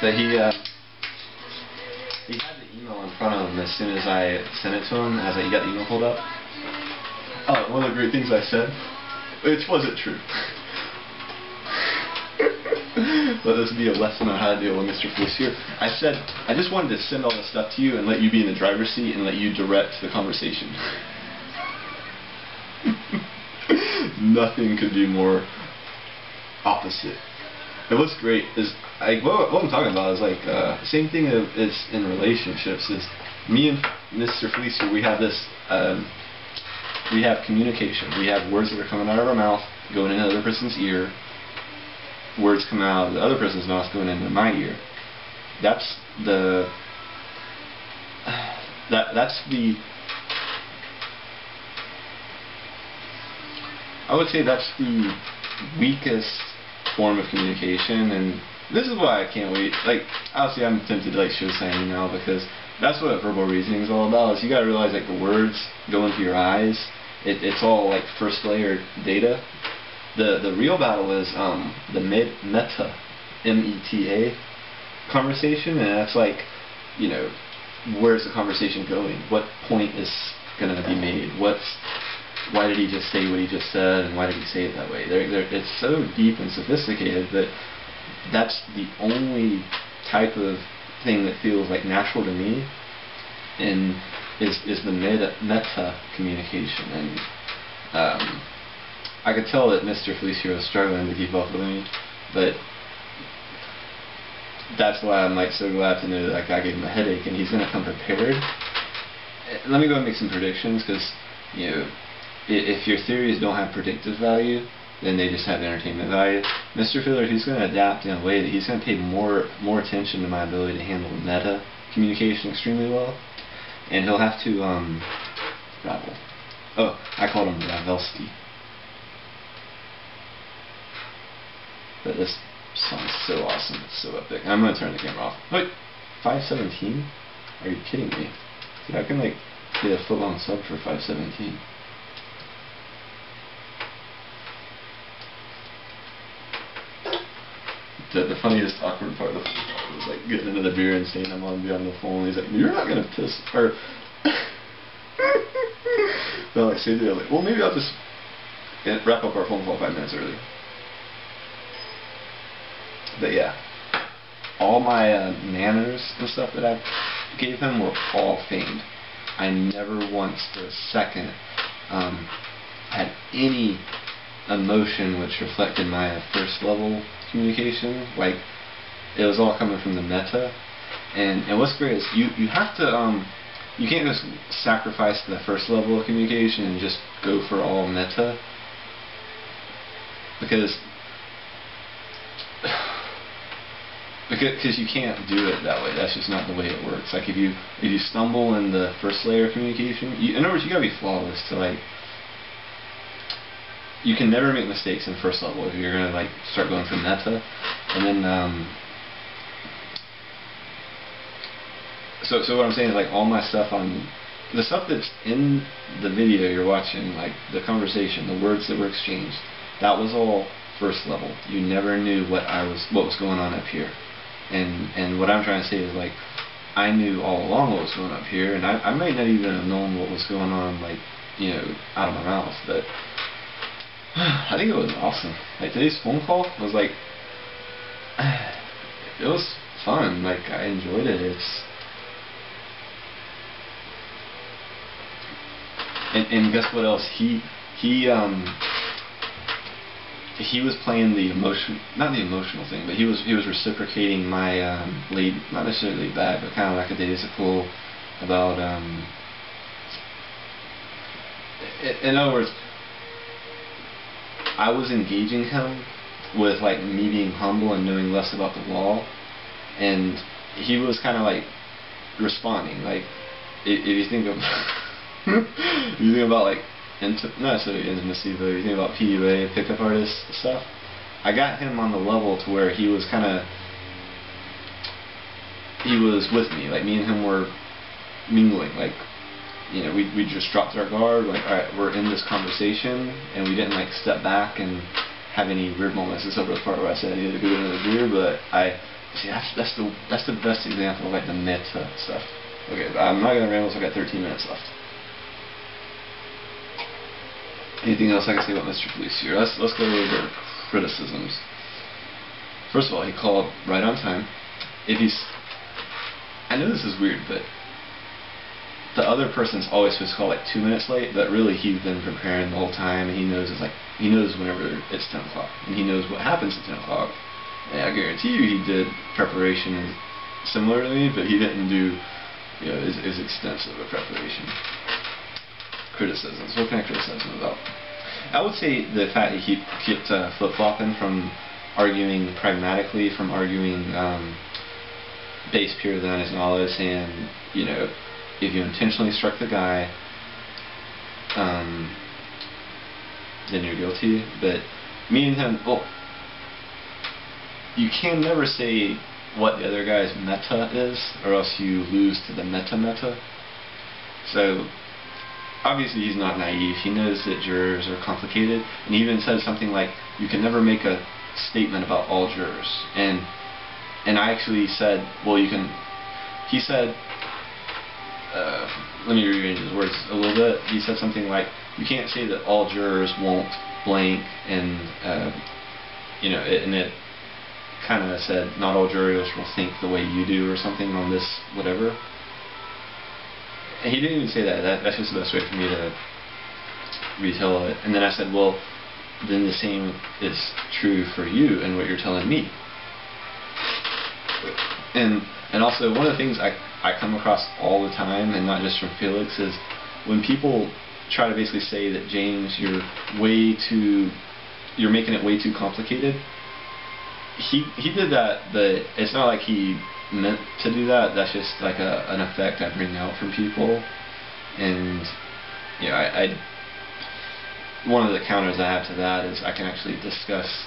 that he had the email in front of him as soon as I sent it to him. I was like, you got the email pulled up? Oh, one of the great things I said, which wasn't true. Let this be a lesson on how to deal with Mr. Felicio. I said, I just wanted to send all this stuff to you and let you be in the driver's seat and let you direct the conversation. Nothing could be more opposite. And what's great is, what I'm talking about is like, same thing as in relationships, is me and Mr. Felicio, we have this, we have communication. We have words that are coming out of our mouth, going into the other person's ear. Words come out of the other person's mouth, going into my ear. That's the I would say that's the weakest form of communication, and this is why I can't wait. Like, obviously I'm tempted to like show signing now, because that's what verbal reasoning is all about. Is you gotta realize like the words go into your eyes. It's all like first layer data. The real battle is the meta, M-E-T-A conversation, and that's like, you know, where's the conversation going? What point is going to be made? Why did he just say what he just said, and why did he say it that way? It's so deep and sophisticated that that's the only type of thing that feels like natural to me, and is the meta communication. And I could tell that Mr. Felicio was struggling to keep up with me, but that's why I'm like so glad to know that that guy gave him a headache and he's going to come prepared. Let me go and make some predictions, because, you know, if your theories don't have predictive value, then they just have entertainment value. Mr. Filler, he's going to adapt in a way that he's going to pay more attention to my ability to handle meta communication extremely well, and he'll have to ravel. Oh, I called him Ravelski. But this song is so awesome, it's so epic. I'm going to turn the camera off. Wait, 517? Are you kidding me? Dude, I can like get a foot-long sub for 517. The funniest awkward part of the phone was like getting another beer and saying I'm on the phone, and he's like, you're not going to piss, or no, like say to like, well, maybe I'll just wrap up our phone call 5 minutes early. But yeah, all my manners and stuff that I gave him were all feigned. I never once for a second had any emotion which reflected my first level communication. Like, it was all coming from the meta. And what's great is you have to you can't just sacrifice the first level of communication and just go for all meta, because you can't do it that way. That's just not the way it works. Like if you stumble in the first layer of communication, in other words, you gotta be flawless to like. You can never make mistakes in first level if you're gonna like start going for meta, and then so what I'm saying is like all my stuff on the stuff that's in the video you're watching, like the conversation, the words that were exchanged, that was all first level. You never knew what was going on up here. And what I'm trying to say is like I knew all along what was going on up here, and I might not even have known what was going on, like, you know, out of my mouth, but I think it was awesome. Like today's phone call was like, it was fun. Like I enjoyed it. And guess what else? He was playing the not the emotional thing, but he was reciprocating my not necessarily bad, but kind of lackadaisical about in other words, I was engaging him with like me being humble and knowing less about the law, and he was kind of like responding. Like if you think of if you think about like not necessarily intimacy, but if you think about PUA, pickup artist stuff, I got him on the level to where he was with me. Like me and him were mingling. Like, you know, we just dropped our guard. Like, all right, we're in this conversation, and we didn't like step back and have any weird moments. Except for the part where I said I needed to go get another beer, but I See, that's the best example of like the meta stuff. Okay, I'm not gonna ramble, so I've got 13 minutes left. Anything else I can say about Mr. Policier? Let's go over criticisms. First of all, he called right on time. I know this is weird, but the other person's always supposed to call like 2 minutes late, but really he's been preparing the whole time, and he knows whenever it's 10 o'clock, and he knows what happens at 10 o'clock. And I guarantee you he did preparation similar to me, but he didn't do as extensive a preparation. Criticisms. What can I criticize him about? I would say the fact that he kept flip-flopping from arguing pragmatically, from arguing based purely on his knowledge, and if you intentionally struck the guy, then you're guilty. But me and him, well, you can never say what the other guy's meta is, or else you lose to the meta. So obviously he's not naive. He knows that jurors are complicated, and he even said something like, you can never make a statement about all jurors. And I actually said, well, you can. He said, let me rearrange his words a little bit. He said something like, you can't say that all jurors won't blank, and and it kind of said, not all jurors will think the way you do, or something on this whatever. And he didn't even say that. That's just the best way for me to retell it. And then I said, well, then the same is true for you and what you're telling me. And also, one of the things I come across all the time, and not just from Felix, is when people try to basically say that, James, you're making it way too complicated. He did that, but it's not like he meant to do that. That's just like an effect I bring out from people. And one of the counters I have to that is I can actually discuss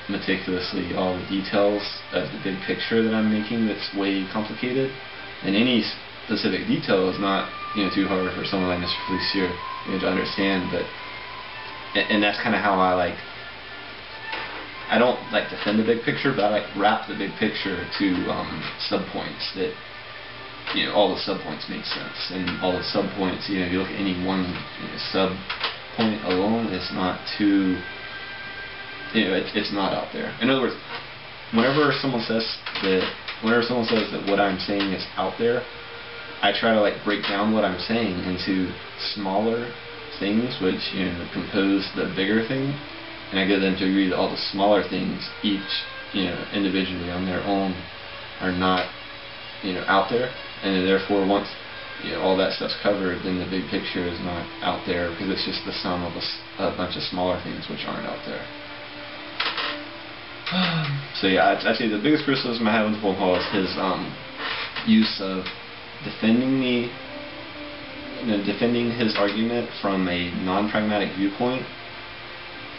meticulously all the details of the big picture that I'm making that's way complicated, and any specific detail is not too hard for someone like Mr. Policier to understand. But and that's kind of how I don't like defend the big picture, but I like wrap the big picture to subpoints that all the subpoints make sense, and all the subpoints, if you look at any one sub point alone, it's not too it's not out there. In other words, whenever someone says that what I'm saying is out there, I try to break down what I'm saying into smaller things which compose the bigger thing, and I get them to agree that all the smaller things each individually on their own are not out there, and therefore once all that stuff's covered, then the big picture is not out there, because it's just the sum of a bunch of smaller things which aren't out there. So yeah, I'd say the biggest criticism I have with the phone call is his use of defending his argument from a non-pragmatic viewpoint.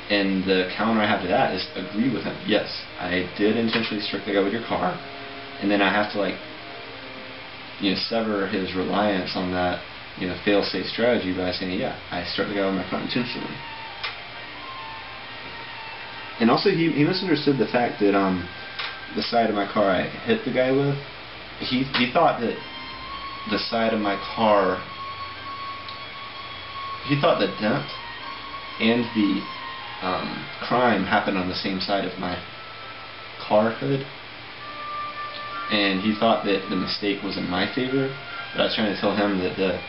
And the counter I have to that is agree with him. Yes, I did intentionally strike the guy with your car, and then I have to sever his reliance on that fail-safe strategy by saying, yeah, I struck the guy with my car intentionally. And also, he misunderstood the fact that the side of my car I hit the guy with, he thought that the side of my car, he thought the dent and the crime happened on the same side of my car hood, and he thought that the mistake was in my favor. But I was trying to tell him that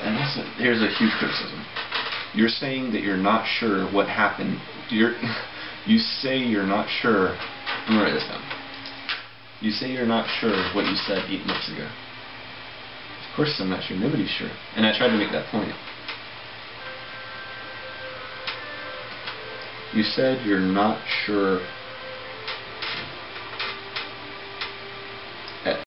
and also, here's a huge criticism. You're saying that you're not sure what happened. You say you're not sure. I'm going to write this down. You say you're not sure what you said 8 months ago. Of course I'm not sure. Nobody's sure. And I tried to make that point. You said you're not sure